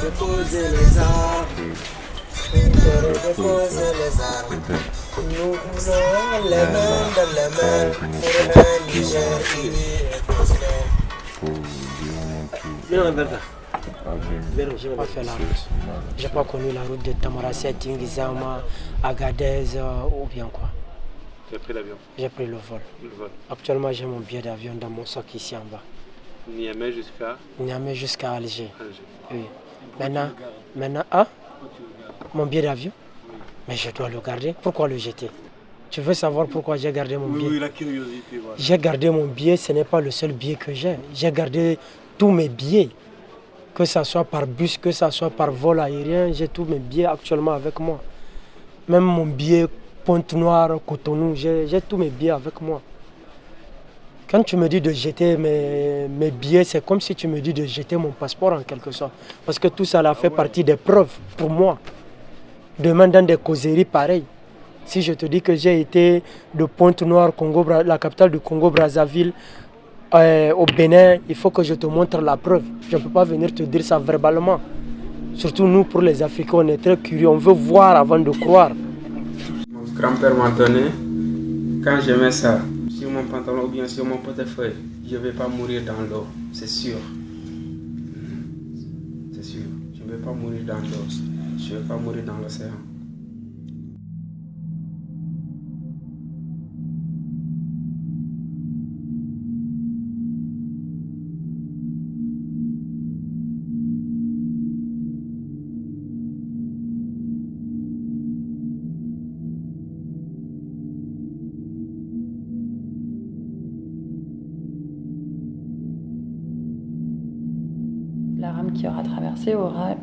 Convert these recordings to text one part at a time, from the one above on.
Déposer les armes, déposer les armes. Nous voulons les mains dans les mains pour un Niger uni et prospère. J'ai pas fait la route. J'ai pas connu la route de Tamaracet, Tingizama, Agadez ou bien quoi. Tu as pris l'avion? J'ai pris le vol. Actuellement, j'ai mon billet d'avion dans mon sac ici en bas. Niamey jusqu'à? Niamey jusqu'à Alger. Oui. Maintenant, mon billet d'avion? Mais je dois le garder. Pourquoi le jeter? Tu veux savoir pourquoi j'ai gardé mon billet? Oui, la curiosité. Voilà. J'ai gardé mon billet, ce n'est pas le seul billet que j'ai. J'ai gardé tous mes billets. Que ce soit par bus, que ce soit par vol aérien, j'ai tous mes billets actuellement avec moi. Même mon billet Pointe-Noire, Cotonou, j'ai tous mes billets avec moi. Quand tu me dis de jeter mes billets, c'est comme si tu me dis de jeter mon passeport en quelque sorte. Parce que tout ça fait partie des preuves pour moi. Demain dans des causeries pareilles. Si je te dis que j'ai été de Pointe-Noire, la capitale du Congo-Brazzaville, au Bénin, il faut que je te montre la preuve. Je ne peux pas venir te dire ça verbalement. Surtout nous, pour les Africains, on est très curieux. On veut voir avant de croire. Mon grand-père m'a donné, quand je mets ça sur mon pantalon ou bien sur mon portefeuille, je ne vais pas mourir dans l'eau, c'est sûr. C'est sûr. Je ne vais pas mourir dans l'eau. Je ne vais pas mourir dans l'océan. La rame qui aura traversé aura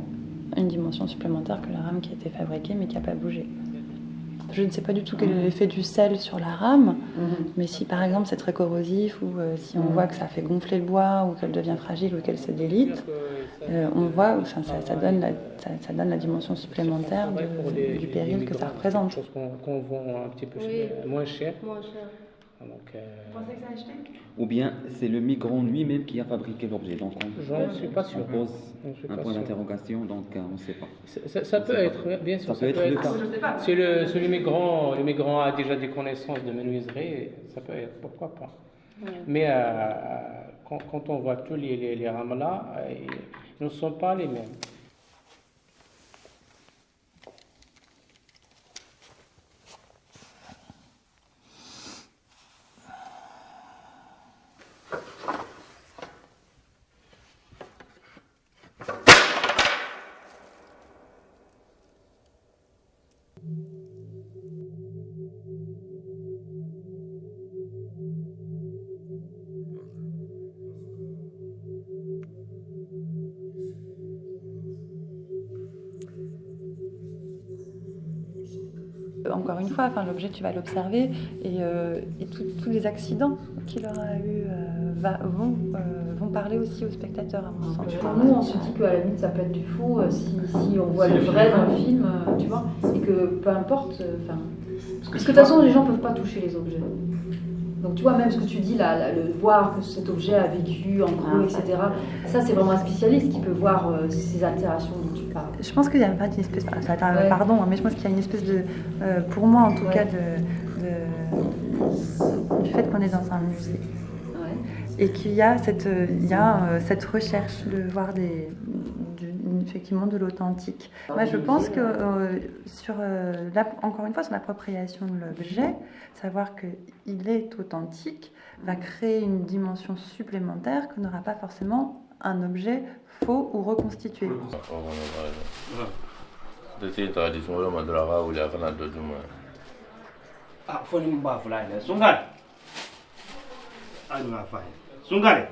une dimension supplémentaire que la rame qui a été fabriquée mais qui n'a pas bougé. Je ne sais pas du tout quel est l'effet du sel sur la rame, mais si par exemple c'est très corrosif ou si on voit que ça fait gonfler le bois ou qu'elle devient fragile ou qu'elle se délite, on voit, enfin, ça donne la dimension supplémentaire du péril que ça représente. Chose qu'on vend un petit peu moins cher. Donc, Vous pensez que ça a acheté? Ou bien c'est le migrant lui-même qui a fabriqué l'objet. Donc je ne suis pas sûr. On pose un point d'interrogation, donc on ne sait pas. Ça peut être, bien sûr. Ça peut être le cas. Si le migrant a déjà des connaissances de menuiserie, ça peut être, pourquoi pas. Mais quand on voit tous les rames là, ils ne sont pas les mêmes. Encore une fois, l'objet tu vas l'observer et tous les accidents qu'il aura eu vont parler aussi aux spectateurs à mon sens. Pour nous, on se dit qu'à la limite ça peut être du faux si on voit le vrai dans le film, tu vois, et que peu importe, parce que de toute façon les gens ne peuvent pas toucher les objets. Donc tu vois, même ce que tu dis là, le voir que cet objet a vécu en creux, etc. Ça c'est vraiment un spécialiste qui peut voir ces altérations dont tu parles. Je pense qu'il y a pas une espèce, pardon, mais je pense qu'il y a une espèce de, pour moi en tout cas, du fait qu'on est dans un musée. Et qu'il y a cette recherche de voir effectivement de l'authentique. Moi, je pense que, encore une fois, sur l'appropriation de l'objet, savoir qu'il est authentique va créer une dimension supplémentaire que n'aura pas forcément un objet faux ou reconstitué. C'est une tradition, le mandrara ou la canade de Duma. Ah, faut nous battre là, Sungare. Ah, nous avons fait. Sungare.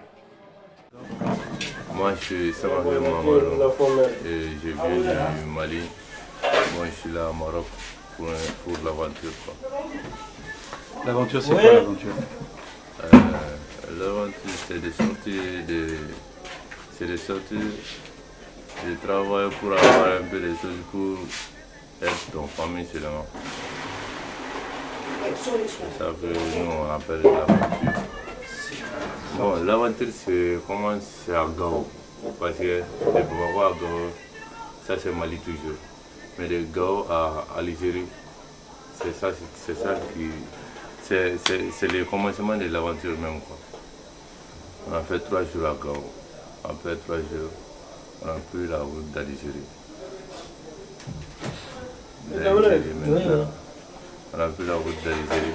Moi, je suis Samuel Mamalo et je viens du Mali. Moi, je suis là au Maroc pour l'aventure. L'aventure, c'est quoi l'aventure? L'aventure, c'est de sortir de travail pour avoir un peu de choses pour être dans la famille seulement. C'est ça que nous on appelle l'aventure. Bon, l'aventure c'est à Gao, parce que de Bamako à Gao, ça c'est Mali toujours. Mais de Gao à Algérie, c'est le commencement de l'aventure même quoi. On a fait 3 jours à Gao, après 3 jours, on a pris la route d'Algérie. On a pris la route d'Algérie.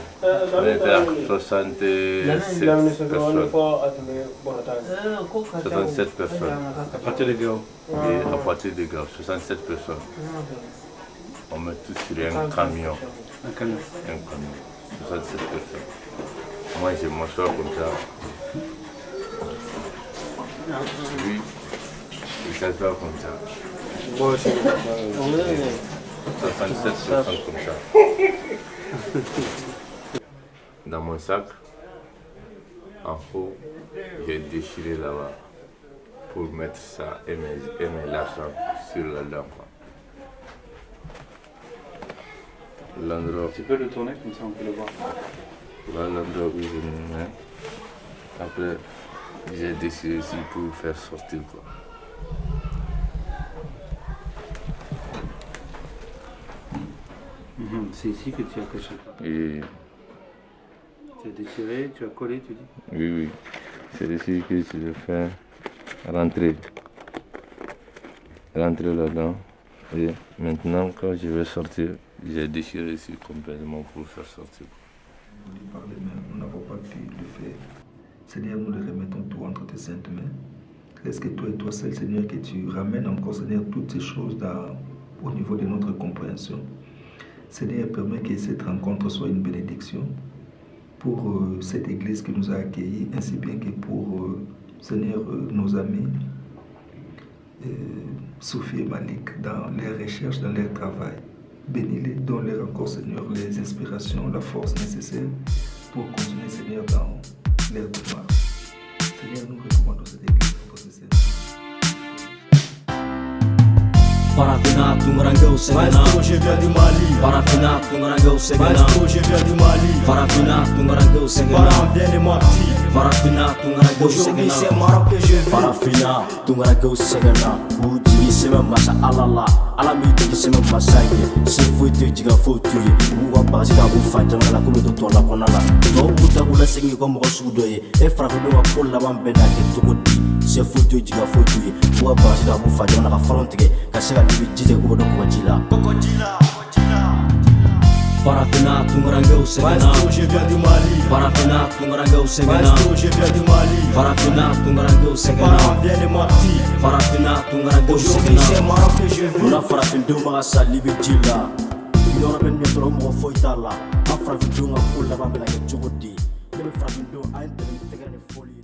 On était à 67 personnes. À partir de Gao. Et à partir de Gao, 67 personnes. On met tous sur un camion. Un camion. 67 personnes. Moi, je m'assois comme ça. Lui, il s'assoit comme ça. 67 personnes comme ça. Dans mon sac, en haut, j'ai déchiré là-bas pour mettre ça et mes l'argent sur la lampe. L'endroit. Tu peux le tourner comme ça on peut le voir. Voilà l'endroit où je me mets. Après, j'ai déchiré ici pour faire sortir quoi. C'est ici que tu as caché. Et Tu as déchiré, tu as collé, tu dis? oui, c'est ici que je vais faire rentrer là-dedans. Et maintenant, quand je vais sortir, j'ai déchiré ici complètement pour faire sortir. Par les mains, nous n'avons pas pu le faire. Seigneur, nous le remettons tout entre tes saintes mains. Est-ce que toi et toi seul, Seigneur, que tu ramènes encore, Seigneur, toutes ces choses au niveau de notre compréhension. Seigneur, permet que cette rencontre soit une bénédiction pour cette église qui nous a accueillis, ainsi bien que pour, Seigneur, nos amis, Sophie et Malik, dans leurs recherches, dans leur travail. Bénis-les, donne-leur encore, Seigneur, les inspirations, la force nécessaire pour continuer, Seigneur, dans leur démarche. Seigneur, nous recommandons cette église pour ce Seigneur. Parafina, Tungarangao, Segana. Maestro, je viens du Mali. Parafina, Tungarangao, Segana. Maestro, je viens du Mali. Parafina, Tungarangao, Segana. Parafina, viens de ma petite. Parafina, Tungarangao, Segana. Aujourd'hui, c'est Maroc que je vis. Parafina, Tungarangao, Segana. Bouti, c'est même Massa, Alala. Alamidi, c'est même Massa. C'est foutu, tu as foutu. Ou à base d'abou, Fadjan, la couleur de toi, la Konala. Donc, vous avez la seigneur comme Rossoudoye. Et Frafino, pour la Bambena, qui est c'est foutu, tu as foutu. Ou à base d'abou, Fadjan, la frontière. Parafina, Tungarangao, Segana. Maestro, je viens du Mali. Parafina, Tungarangao, Segana. Maestro, je viens du Mali. Parafina, Tungarangao, Segana. Parafina, viens de ma petite. Parafina, Tungarangao, Segana. Aujourd'hui, c'est Maroc que je vis. Una Farafin Duma, Salibi Jilla. Il y aura même bientôt le mot Foitala. Un Farafin Duma, pour la Bambela, et Tchoukoudi. Le Farafin Duma, un peu de folie.